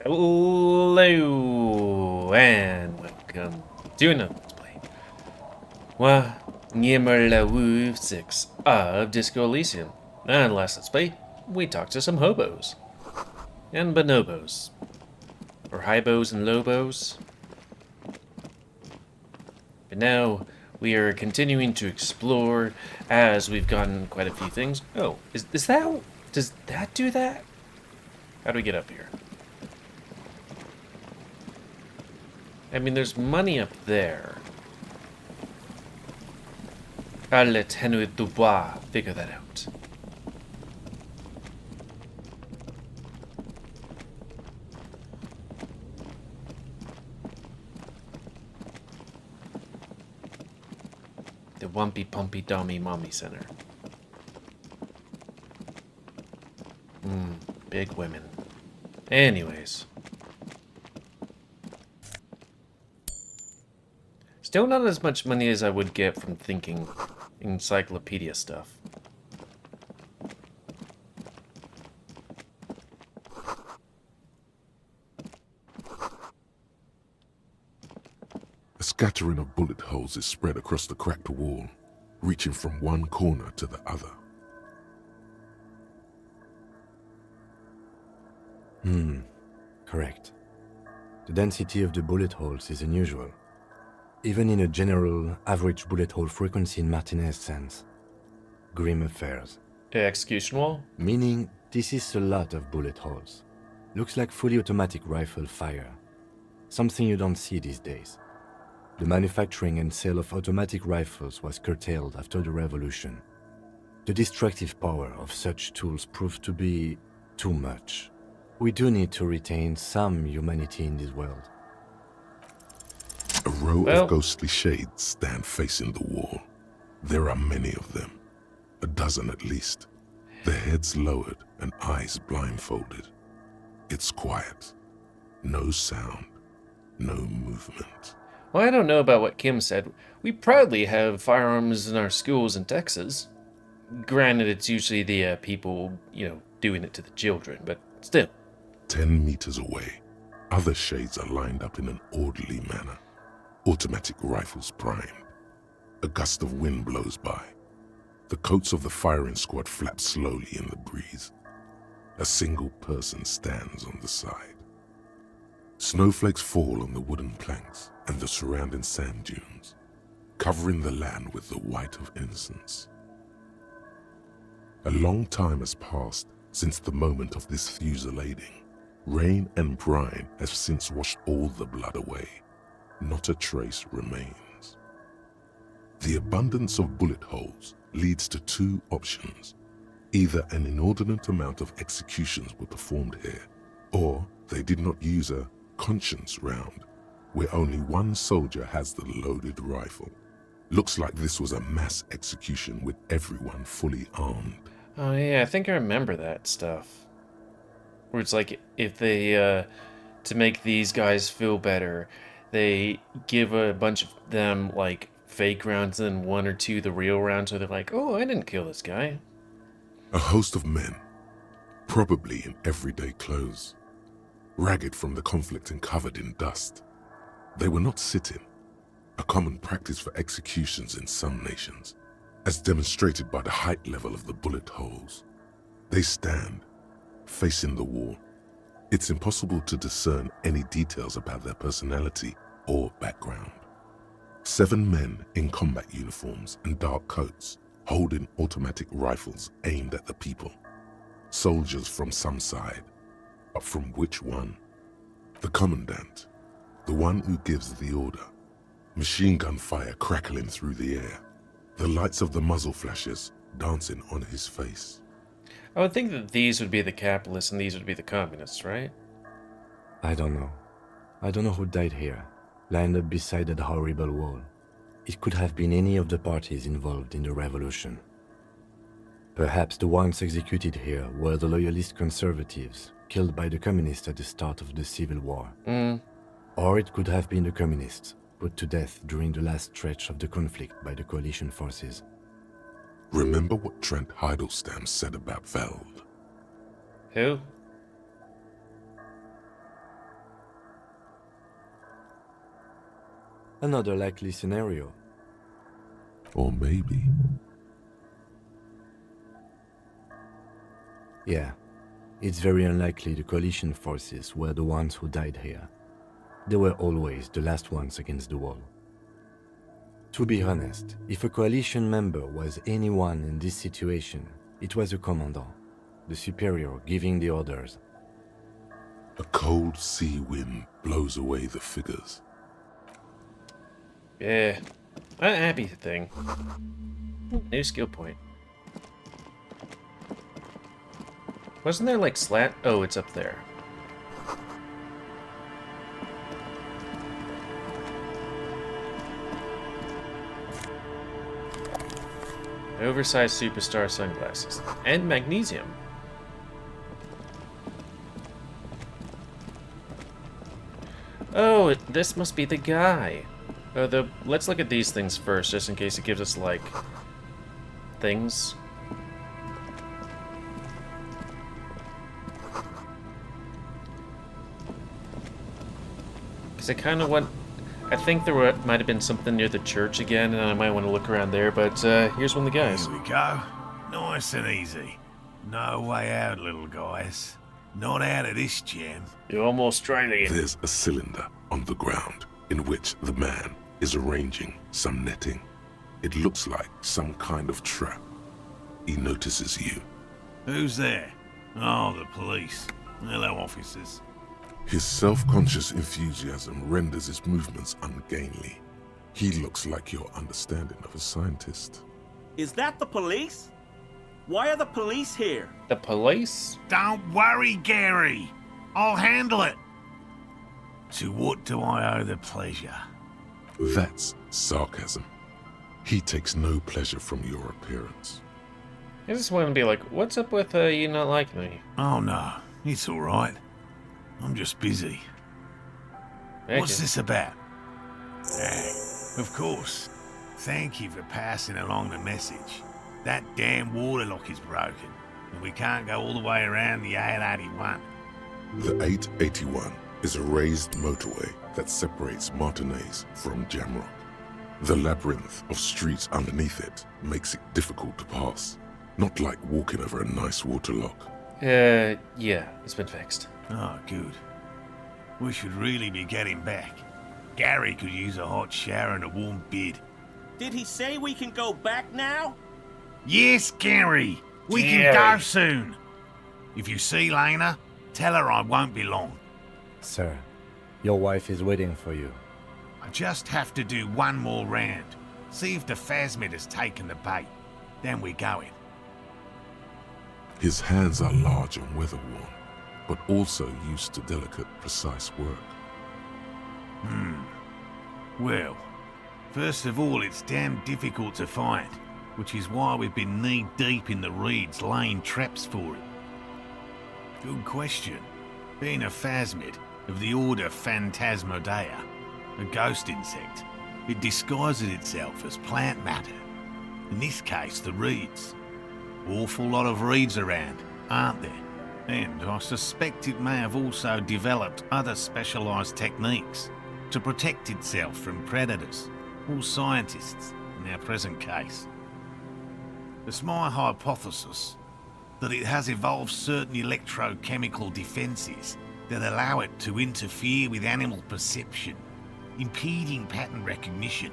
Hello and welcome to another Let's Play. Well, GamerWolfSix of Disco Elysium. And last Let's Play, we talked to some hobos. And bonobos. Or hibos and lobos. But now, we are continuing to explore as we've gotten quite a few things. Oh, is that... Does that do that? How do we get up here? I mean, there's money up there. I'll let Henry Dubois figure that out. The Wumpy Pumpy Dummy Mommy Center. Big women. Anyways. Still not as much money as I would get from thinking encyclopedia stuff. A scattering of bullet holes is spread across the cracked wall, reaching from one corner to the other. Correct. The density of the bullet holes is unusual, even in a general average bullet hole frequency in Martinez's sense. Grim affairs. Execution wall? Meaning, this is a lot of bullet holes. Looks like fully automatic rifle fire. Something you don't see these days. The manufacturing and sale of automatic rifles was curtailed after the revolution. The destructive power of such tools proved to be too much. We do need to retain some humanity in this world. A row of ghostly shades stand facing the wall. There are many of them, a dozen at least, their heads lowered and eyes blindfolded. It's quiet. No sound. No movement. Well, I don't know about what Kim said. We proudly have firearms in our schools in Texas. Granted, it's usually the people, doing it to the children, but still. 10 meters away, other shades are lined up in an orderly manner. Automatic rifles primed. A gust of wind blows by. The coats of the firing squad flap slowly in the breeze. A single person stands on the side. Snowflakes fall on the wooden planks and the surrounding sand dunes, covering the land with the white of innocence. A long time has passed since the moment of this fusillading. Rain and brine have since washed all the blood away. Not a trace remains. The abundance of bullet holes leads to two options. Either an inordinate amount of executions were performed here, or they did not use a conscience round, where only one soldier has the loaded rifle. Looks like this was a mass execution with everyone fully armed. Oh yeah, I think I remember that stuff. Where it's like, if they, to make these guys feel better, they give a bunch of them, like, fake rounds and then one or two the real rounds, so they're like, oh, I didn't kill this guy. A host of men, probably in everyday clothes, ragged from the conflict and covered in dust. They were not sitting, a common practice for executions in some nations, as demonstrated by the height level of the bullet holes. They stand, facing the wall. It's impossible to discern any details about their personality or background. 7 men in combat uniforms and dark coats, holding automatic rifles aimed at the people. Soldiers from some side, but from which one? The commandant, the one who gives the order. Machine gun fire crackling through the air, the lights of the muzzle flashes dancing on his face. I would think that these would be the capitalists and these would be the communists, right? I don't know. I don't know who died here, lined up beside that horrible wall. It could have been any of the parties involved in the revolution. Perhaps the ones executed here were the loyalist conservatives, killed by the communists at the start of the Civil War. Or it could have been the communists, put to death during the last stretch of the conflict by the coalition forces. Remember what Trent Heidelstein said about Veld? Who? Another likely scenario. Or maybe... Yeah, it's very unlikely the coalition forces were the ones who died here. They were always the last ones against the wall. To be honest, if a coalition member was anyone in this situation, it was a commandant, the superior giving the orders. A cold sea wind blows away the figures. Yeah, a happy thing. New skill point. Wasn't there like slat? Oh, it's up there. Oversized superstar sunglasses. And magnesium. Oh, this must be the guy. Let's look at these things first, just in case it gives us, like, things. Because I kind of want... I think there might have been something near the church again, and I might want to look around there, but here's one of the guys. Here we go. Nice and easy. No way out, little guys. Not out of this jam. You're almost Australian. There's a cylinder on the ground in which the man is arranging some netting. It looks like some kind of trap. He notices you. Who's there? Oh, the police. Hello, officers. His self-conscious enthusiasm renders his movements ungainly. He looks like your understanding of a scientist. Is that the police? Why are the police here? The police? Don't worry, Gary. I'll handle it. To what do I owe the pleasure? That's sarcasm. He takes no pleasure from your appearance. I just want to be like, what's up with you not liking me? Oh no, it's all right. I'm just busy. What's this about? Of course. Thank you for passing along the message. That damn water lock is broken, and we can't go all the way around the 881. The 881 is a raised motorway that separates Martinez from Jamrock. The labyrinth of streets underneath it makes it difficult to pass, not like walking over a nice water lock. Yeah, it's been fixed. Oh, good. We should really be getting back. Gary could use a hot shower and a warm bed. Did he say we can go back now? Yes, Gary! We can go soon! If you see Lena, tell her I won't be long. Sir, your wife is waiting for you. I just have to do one more round. See if the phasmid has taken the bait. Then we're going. His hands are large and weather-worn, but also used to delicate, precise work. Well, first of all, it's damn difficult to find, which is why we've been knee-deep in the reeds laying traps for it. Good question. Being a phasmid of the order Phantasmodea, a ghost insect, it disguises itself as plant matter. In this case, the reeds. Awful lot of reeds around, aren't there? And I suspect it may have also developed other specialised techniques to protect itself from predators, or scientists in our present case. It's my hypothesis that it has evolved certain electrochemical defences that allow it to interfere with animal perception, impeding pattern recognition,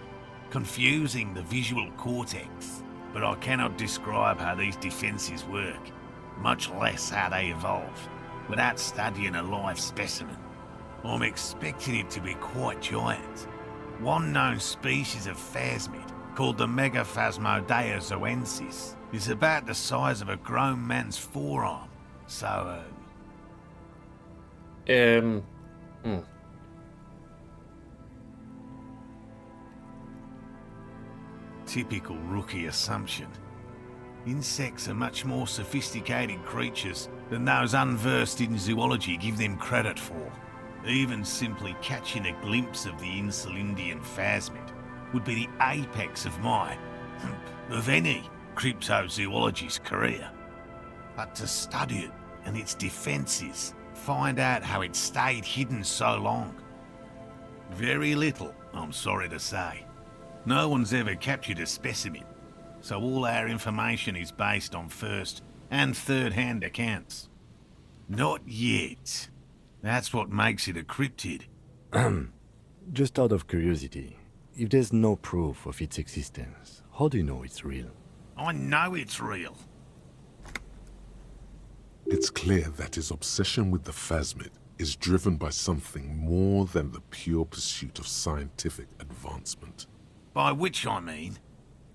confusing the visual cortex. But I cannot describe how these defences work, much less how they evolve, without studying a live specimen. I'm expecting it to be quite giant. One known species of phasmid, called the Megaphasmodea zoensis, is about the size of a grown man's forearm. So, Typical rookie assumption. Insects are much more sophisticated creatures than those unversed in zoology give them credit for. Even simply catching a glimpse of the Insulindian phasmid would be the apex of my, of any, cryptozoologist's career. But to study it and its defences, find out how it stayed hidden so long. Very little, I'm sorry to say. No one's ever captured a specimen, so all our information is based on first and third-hand accounts. Not yet. That's what makes it a cryptid. Just out of curiosity, if there's no proof of its existence, how do you know it's real? I know it's real. It's clear that his obsession with the phasmid is driven by something more than the pure pursuit of scientific advancement. By which I mean,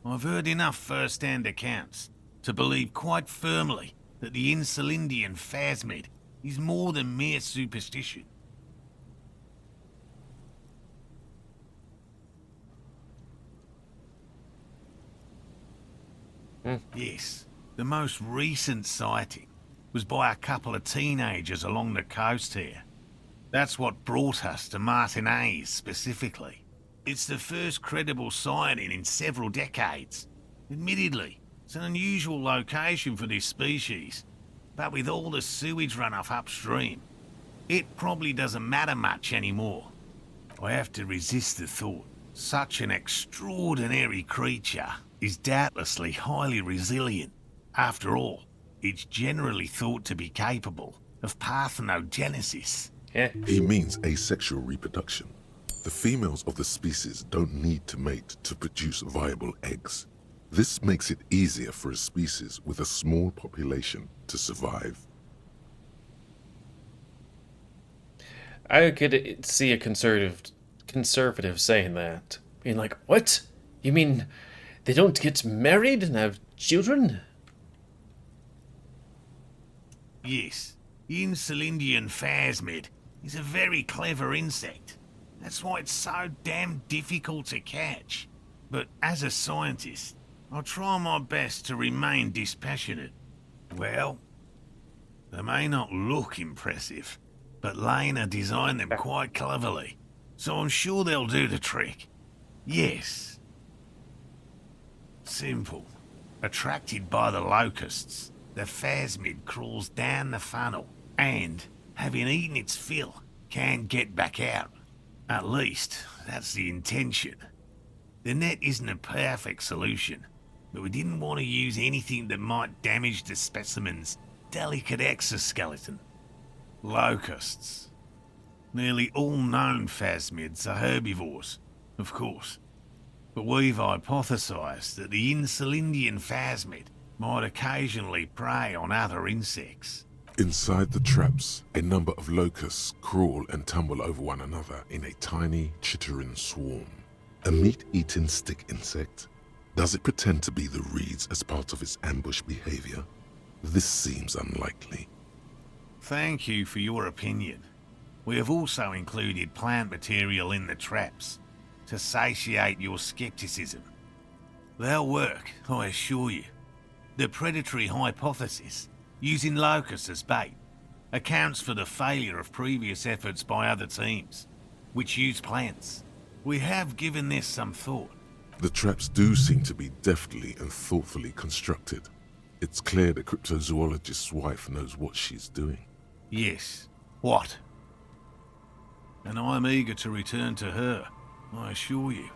I've heard enough first-hand accounts to believe quite firmly that the Insulindian phasmid is more than mere superstition. Yes, the most recent sighting was by a couple of teenagers along the coast here. That's what brought us to Martinez specifically. It's the first credible sighting in several decades. Admittedly, it's an unusual location for this species, but with all the sewage runoff upstream, it probably doesn't matter much anymore. I have to resist the thought. Such an extraordinary creature is doubtlessly highly resilient. After all, it's generally thought to be capable of parthenogenesis. Yeah. He means asexual reproduction. The females of the species don't need to mate to produce viable eggs. This makes it easier for a species with a small population to survive. I could see a conservative saying that. Being like, what? You mean they don't get married and have children? Yes, the Insulindian phasmid is a very clever insect. That's why it's so damn difficult to catch. But as a scientist, I'll try my best to remain dispassionate. Well, they may not look impressive, but Lena designed them quite cleverly, so I'm sure they'll do the trick. Yes. Simple. Attracted by the locusts, the phasmid crawls down the funnel and, having eaten its fill, can get back out. At least, that's the intention. The net isn't a perfect solution, but we didn't want to use anything that might damage the specimen's delicate exoskeleton. Locusts. Nearly all known phasmids are herbivores, of course, but we've hypothesized that the Insulindian phasmid might occasionally prey on other insects. Inside the traps, a number of locusts crawl and tumble over one another in a tiny, chittering swarm. A meat-eating stick insect? Does it pretend to be the reeds as part of its ambush behavior? This seems unlikely. Thank you for your opinion. We have also included plant material in the traps to satiate your skepticism. They'll work, I assure you. The predatory hypothesis, using locusts as bait, accounts for the failure of previous efforts by other teams, which use plants. We have given this some thought. The traps do seem to be deftly and thoughtfully constructed. It's clear the cryptozoologist's wife knows what she's doing. Yes. What? And I'm eager to return to her, I assure you.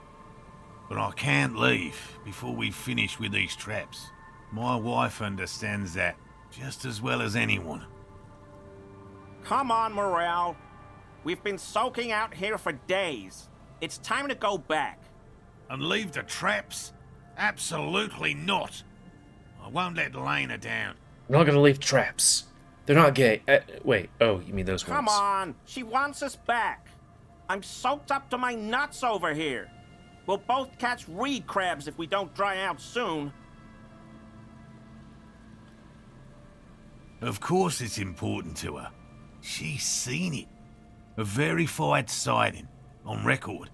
But I can't leave before we finish with these traps. My wife understands that just as well as anyone. Come on, Morale. We've been soaking out here for days. It's time to go back. And leave the traps? Absolutely not. I won't let Lena down. We're not gonna leave traps. They're not gay. Wait, oh, you mean those ones? Come on. She wants us back. I'm soaked up to my nuts over here. We'll both catch reed crabs if we don't dry out soon. Of course it's important to her. She's seen it. A verified sighting, on record.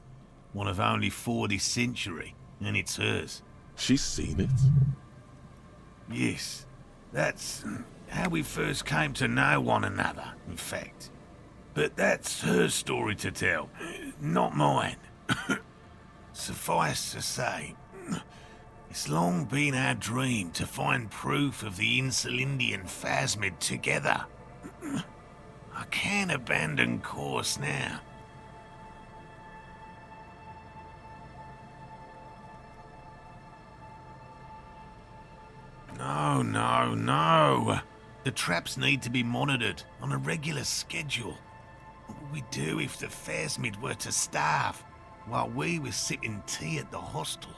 One of only 4 this century, and it's hers. She's seen it? Yes, that's how we first came to know one another, in fact. But that's her story to tell, not mine. Suffice to say, it's long been our dream to find proof of the Insulindian phasmid together. I can't abandon course now. No, no, no. The traps need to be monitored on a regular schedule. What would we do if the Phasmid were to starve while we were sipping tea at the hostel?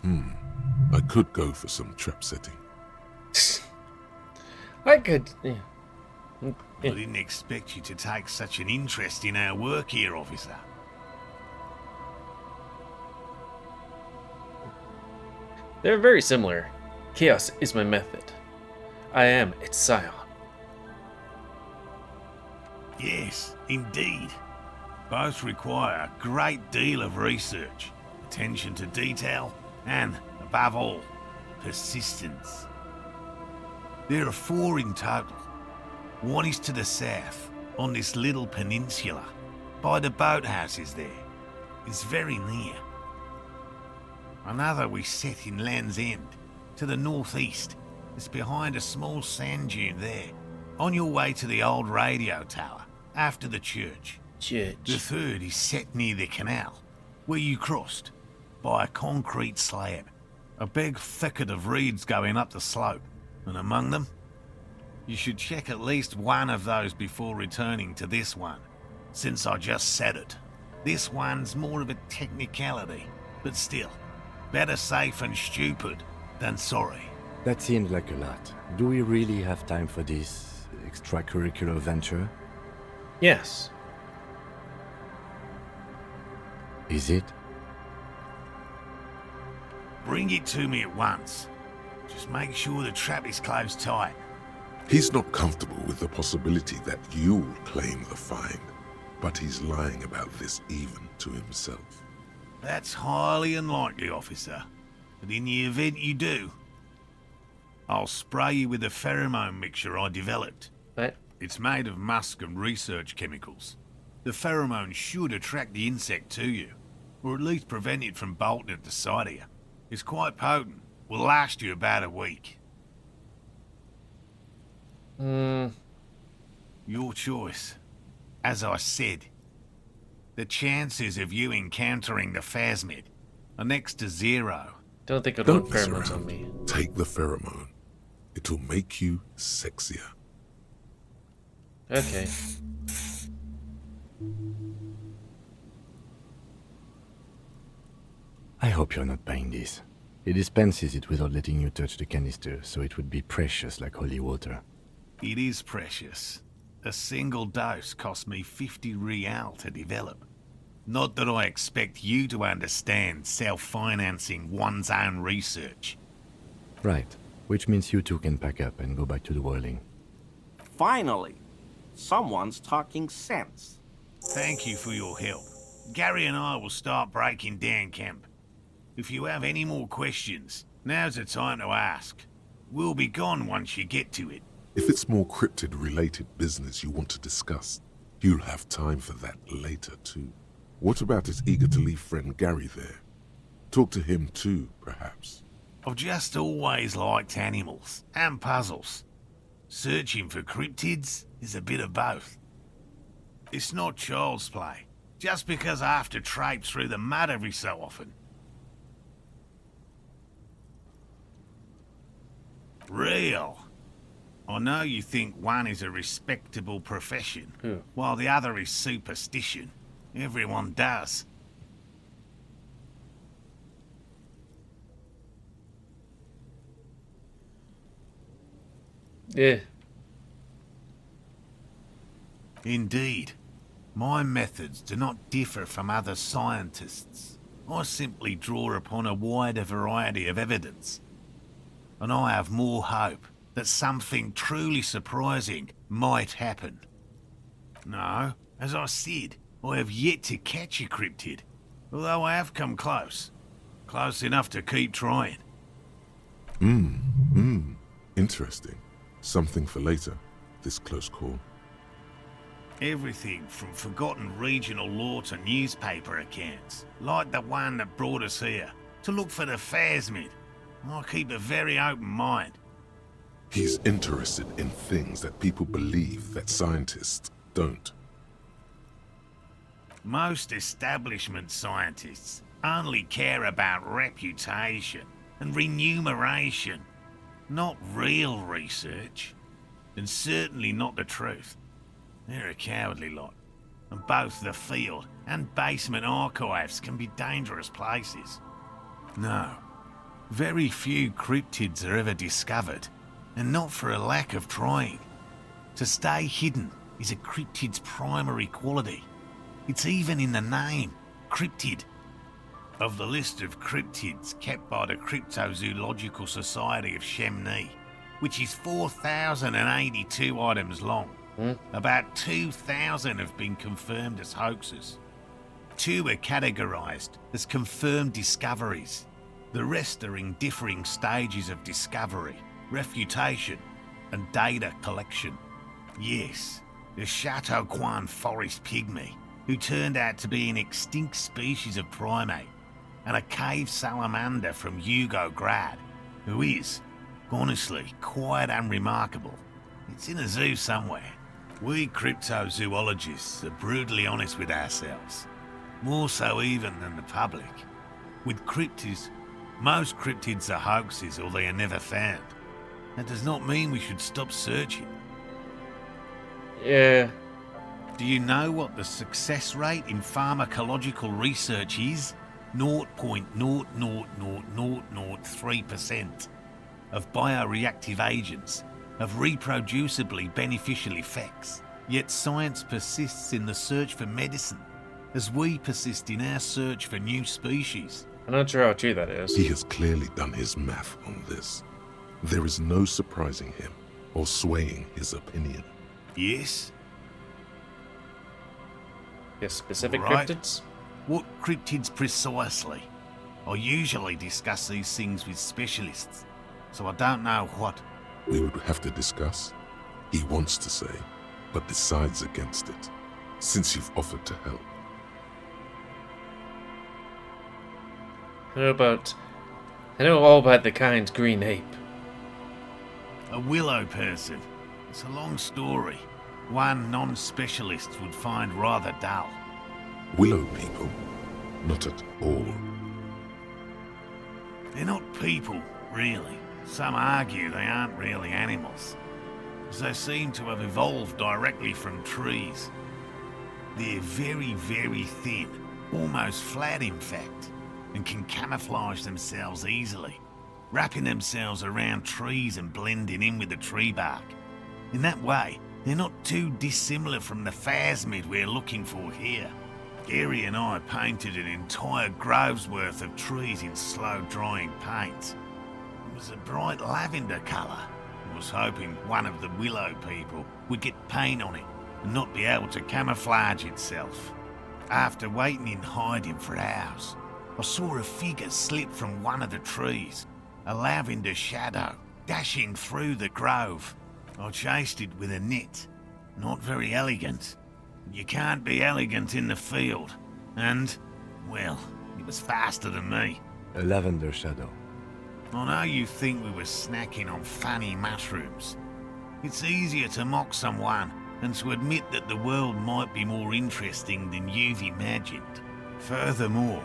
I could go for some trap setting. I could. Yeah. I didn't expect you to take such an interest in our work here, officer. They're very similar. Chaos is my method. I am its scion. Yes, indeed. Both require a great deal of research, attention to detail, and, above all, persistence. There are 4 in total. One is to the south, on this little peninsula, by the boathouses there. It's very near. Another we set in Land's End, to the northeast. It's behind a small sand dune there, on your way to the old radio tower, after the church. The third is set near the canal, where you crossed, by a concrete slab. A big thicket of reeds going up the slope, and among them, you should check at least one of those before returning to this one, since I just said it. This one's more of a technicality, but still, better safe and stupid than sorry. That seems like a lot. Do we really have time for this extracurricular venture? Yes. Is it? Bring it to me at once. Just make sure the trap is closed tight. He's not comfortable with the possibility that you'll claim the find, but he's lying about this even to himself. That's highly unlikely, officer. But in the event you do, I'll spray you with a pheromone mixture I developed. What? It's made of musk and research chemicals. The pheromone should attract the insect to you, or at least prevent it from bolting at the sight of you. It's quite potent. Will last you about a week. Your choice. As I said, the chances of you encountering the Phasmid are next to 0. Don't think I'd Don't want mess pheromones on around. me. Take the pheromone. It'll make you sexier. Okay. I hope you're not buying this. He dispenses it without letting you touch the canister, so it would be precious like holy water. It is precious. A single dose cost me 50 real to develop. Not that I expect you to understand self-financing one's own research. Right, which means you two can pack up and go back to the whirling. Finally, someone's talking sense. Thank you for your help. Gary and I will start breaking down camp. If you have any more questions, now's the time to ask. We'll be gone once you get to it. If it's more cryptid-related business you want to discuss, you'll have time for that later too. What about his eager-to-leave friend Gary there? Talk to him too, perhaps. I've just always liked animals and puzzles. Searching for cryptids is a bit of both. It's not child's play, just because I have to traipse through the mud every so often. Real. I know you think one is a respectable profession, while the other is superstition. Everyone does. Yeah. Indeed. My methods do not differ from other scientists. I simply draw upon a wider variety of evidence. And I have more hope that something truly surprising might happen. No, as I said, I have yet to catch a cryptid, although I have come close. Close enough to keep trying. Interesting. Something for later, this close call. Everything from forgotten regional lore to newspaper accounts, like the one that brought us here, to look for the Phasmid. I keep a very open mind. He's interested in things that people believe that scientists don't. Most establishment scientists only care about reputation and remuneration. Not real research. And certainly not the truth. They're a cowardly lot. And both the field and basement archives can be dangerous places. No. Very few cryptids are ever discovered. And not for a lack of trying. To stay hidden is a cryptid's primary quality. It's even in the name, cryptid. Of the list of cryptids kept by the Cryptozoological Society of Chemney, which is 4,082 items long, about 2,000 have been confirmed as hoaxes. 2 are categorized as confirmed discoveries. The rest are in differing stages of discovery, refutation, and data collection. Yes, the Chateauquin forest pygmy, who turned out to be an extinct species of primate, and a cave salamander from Grad, who is, honestly, quite unremarkable. It's in a zoo somewhere. We cryptozoologists are brutally honest with ourselves, more so even than the public. With cryptids, most cryptids are hoaxes or they are never found. That does not mean we should stop searching. Yeah. Do you know what the success rate in pharmacological research is? 0.00003% of bioreactive agents have reproducibly beneficial effects. Yet science persists in the search for medicine, as we persist in our search for new species. I'm not sure how true that is. He has clearly done his math on this. There is no surprising him or swaying his opinion. Yes? Yes, specific Right. cryptids? What cryptids precisely? I usually discuss these things with specialists, so I don't know what. We would have to discuss. He wants to say, but decides against it, since you've offered to help. I know all about the kind green ape. A willow person. It's a long story. One non-specialist would find rather dull. Willow people? Not at all. They're not people, really. Some argue they aren't really animals, as they seem to have evolved directly from trees. They're very, very thin, almost flat in fact, and can camouflage themselves easily, wrapping themselves around trees and blending in with the tree bark. In that way, they're not too dissimilar from the phasmid we're looking for here. Gary and I painted an entire grove's worth of trees in slow-drying paint. It was a bright lavender colour. I was hoping one of the willow people would get paint on it and not be able to camouflage itself. After waiting in hiding for hours, I saw a figure slip from one of the trees, a lavender shadow, dashing through the grove. I chased it with a net. Not very elegant. You can't be elegant in the field. And, well, it was faster than me. A lavender shadow. I know you think we were snacking on funny mushrooms. It's easier to mock someone than to admit that the world might be more interesting than you've imagined. Furthermore,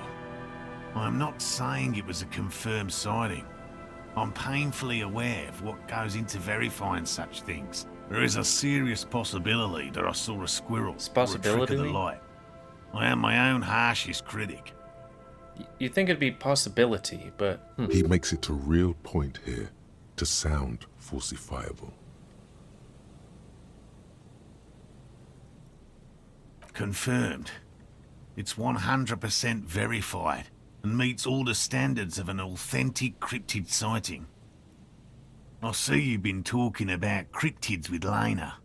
I'm not saying it was a confirmed sighting. I'm painfully aware of what goes into verifying such things. There is a serious possibility that I saw a squirrel or a trick of the Possibility? light. I am my own harshest critic. You'd think it'd be possibility, but He makes it a real point here to sound falsifiable. Confirmed. It's 100% verified and meets all the standards of an authentic cryptid sighting. I see you've been talking about cryptids with Lena.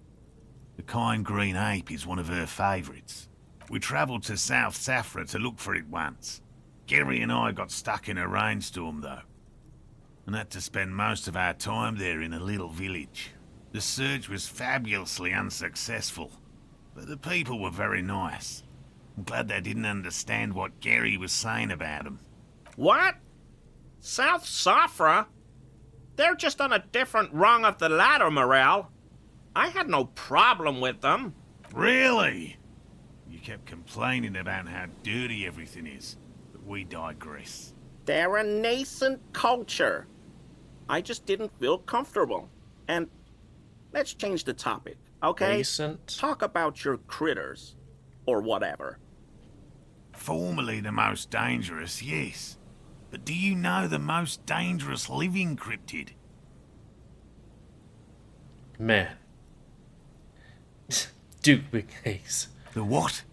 The kind green ape is one of her favourites. We travelled to South Safra to look for it once. Gary and I got stuck in a rainstorm though, and had to spend most of our time there in a little village. The search was fabulously unsuccessful, but the people were very nice. I'm glad they didn't understand what Gary was saying about them. What? South Safra? They're just on a different rung of the ladder, Morel. I had no problem with them. Really? You kept complaining about how dirty everything is, but we digress. They're a nascent culture. I just didn't feel comfortable. And let's change the topic, okay? Decent. Talk about your critters. Or whatever. Formerly the most dangerous, yes. But do you know the most dangerous living cryptid? Man. Duke Big Haze. The what?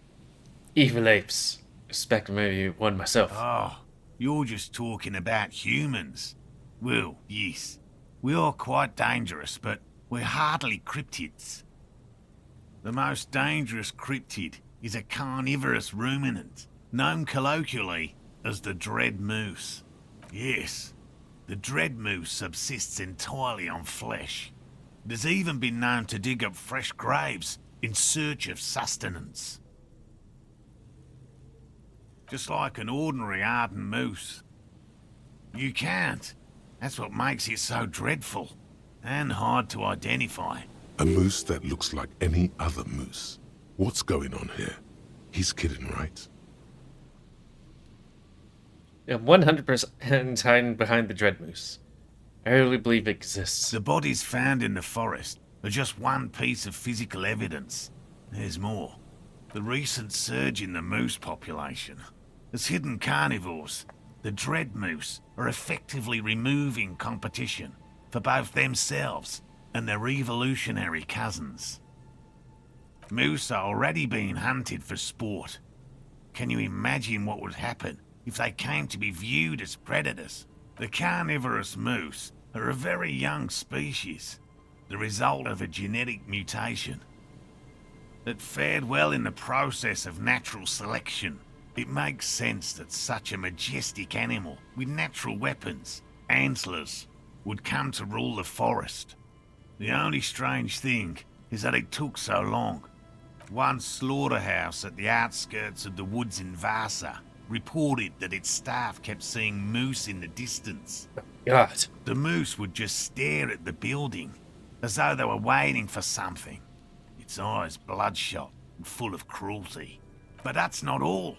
Evil apes. Expect maybe one myself. Oh, you're just talking about humans. Well, yes. We are quite dangerous, but we're hardly cryptids. The most dangerous cryptid is a carnivorous ruminant, known colloquially as the dread moose. Yes, the dread moose subsists entirely on flesh. It has even been known to dig up fresh graves in search of sustenance. Just like an ordinary ardent moose. You can't. That's what makes it so dreadful and hard to identify. A moose that looks like any other moose. What's going on here? He's kidding, right? I'm 100% hiding behind the Dread Moose. I really believe it exists. The bodies found in the forest are just one piece of physical evidence. There's more. The recent surge in the moose population has hidden carnivores. The dread moose are effectively removing competition for both themselves and their evolutionary cousins. Moose are already being hunted for sport. Can you imagine what would happen if they came to be viewed as predators? The carnivorous moose are a very young species, the result of a genetic mutation that fared well in the process of natural selection. It makes sense that such a majestic animal with natural weapons, antlers, would come to rule the forest. The only strange thing is that it took so long. One slaughterhouse at the outskirts of the woods in Vasa reported that its staff kept seeing moose in the distance. God. The moose would just stare at the building, as though they were waiting for something, its eyes bloodshot and full of cruelty. But that's not all.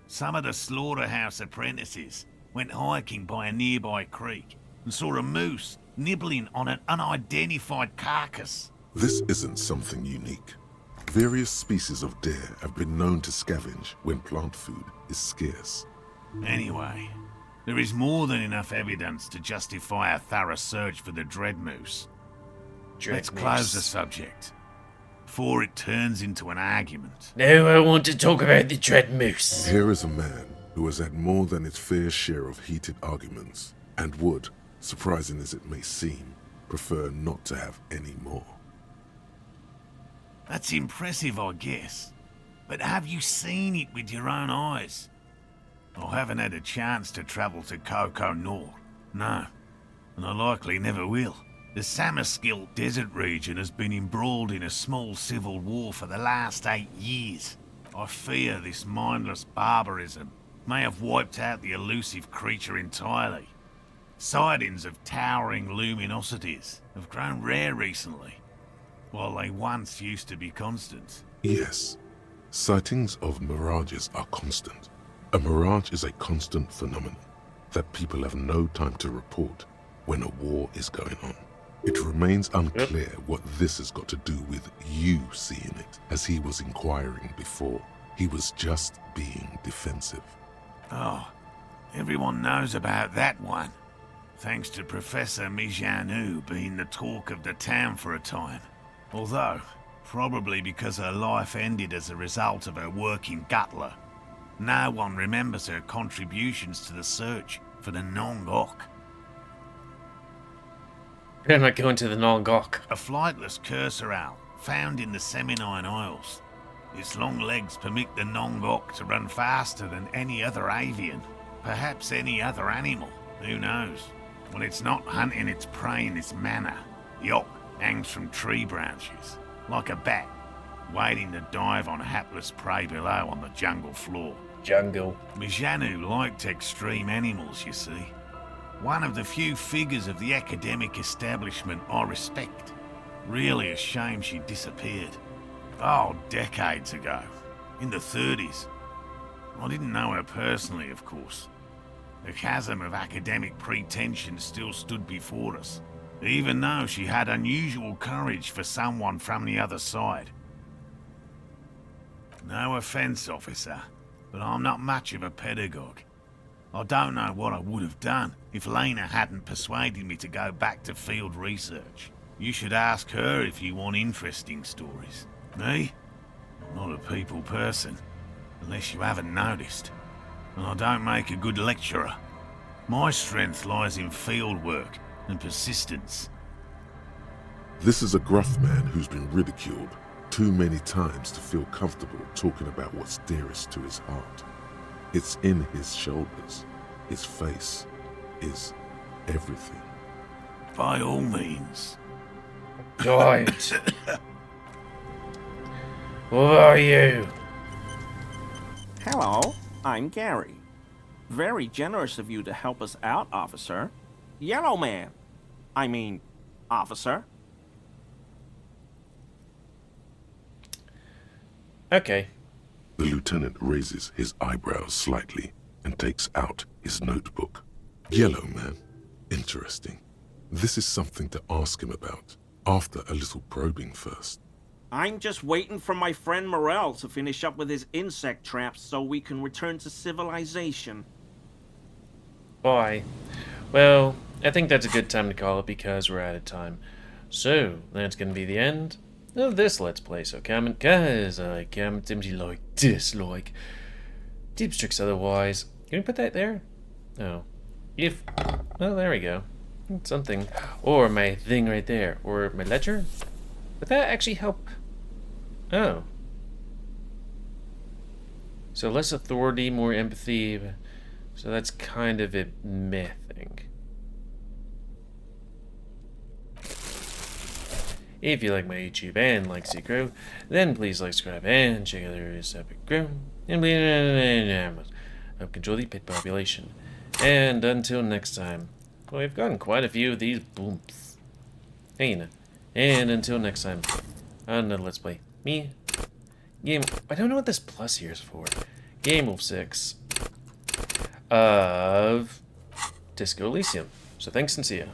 Some of the slaughterhouse apprentices went hiking by a nearby creek and saw a moose nibbling on an unidentified carcass. This isn't something unique. Various species of deer have been known to scavenge when plant food is scarce. Anyway, there is more than enough evidence to justify a thorough search for the dread moose. Let's close the subject before it turns into an argument. Now I want to talk about the Dread Moose. Here is a man who has had more than its fair share of heated arguments and would, surprising as it may seem, prefer not to have any more. That's impressive, I guess. But have you seen it with your own eyes? I haven't had a chance to travel to Coco North. No, and I likely never will. The Samaskill desert region has been embroiled in a small civil war for the last 8 years. I fear this mindless barbarism may have wiped out the elusive creature entirely. Sightings of towering luminosities have grown rare recently, while they once used to be constant. Yes, sightings of mirages are constant. A mirage is a constant phenomenon that people have no time to report when a war is going on. It remains unclear what this has got to do with you seeing it, as he was inquiring before. He was just being defensive. Oh, everyone knows about that one, thanks to Professor Mijanu being the talk of the town for a time. Although, probably because her life ended as a result of her work in Gutler, no one remembers her contributions to the search for the Nongok. I'm not going to the Nongok. A flightless cursor owl found in the Seminine Isles. Its long legs permit the Nongok to run faster than any other avian, perhaps any other animal, who knows. When it's not hunting its prey in this manner, the Ock hangs from tree branches, like a bat, waiting to dive on hapless prey below on the jungle floor. Jungle. Mijanu liked extreme animals, you see. One of the few figures of the academic establishment I respect. Really a shame she disappeared. Oh, decades ago. In the 30s. I didn't know her personally, of course. The chasm of academic pretension still stood before us, even though she had unusual courage for someone from the other side. No offense, officer, but I'm not much of a pedagogue. I don't know what I would have done if Lena hadn't persuaded me to go back to field research. You should ask her if you want interesting stories. Me? I'm not a people person, unless you haven't noticed. And I don't make a good lecturer. My strength lies in field work and persistence. This is a gruff man who's been ridiculed too many times to feel comfortable talking about what's dearest to his heart. It's in his shoulders. His face is everything. By all means. Right. Who are you? Hello, I'm Gary. Very generous of you to help us out, officer. Yellow man. I mean, officer. Okay. The lieutenant raises his eyebrows slightly and takes out his notebook. Yellow man. Interesting. This is something to ask him about, after a little probing first. I'm just waiting for my friend Morel to finish up with his insect traps so we can return to civilization. Bye. Well, I think that's a good time to call it because we're out of time. So, that's going to be the end of this Let's Play. So comment, guys, comment empty like, dislike, tips, tricks otherwise. Can we put that there? No. Oh, there we go. Something. Or my thing right there. Or my ledger. Would that actually help? Oh. So less authority, more empathy. So that's kind of a meh thing. If you like my YouTube and like to grow, then please like, subscribe, and check out the various epic grow. And please help control the pet population. And until next time, well, we've gotten quite a few of these booms. Hey, now. And until next time, another Let's Play. Me, I don't know what this plus here is for. GamerWolfSix of Disco Elysium. So thanks and see ya.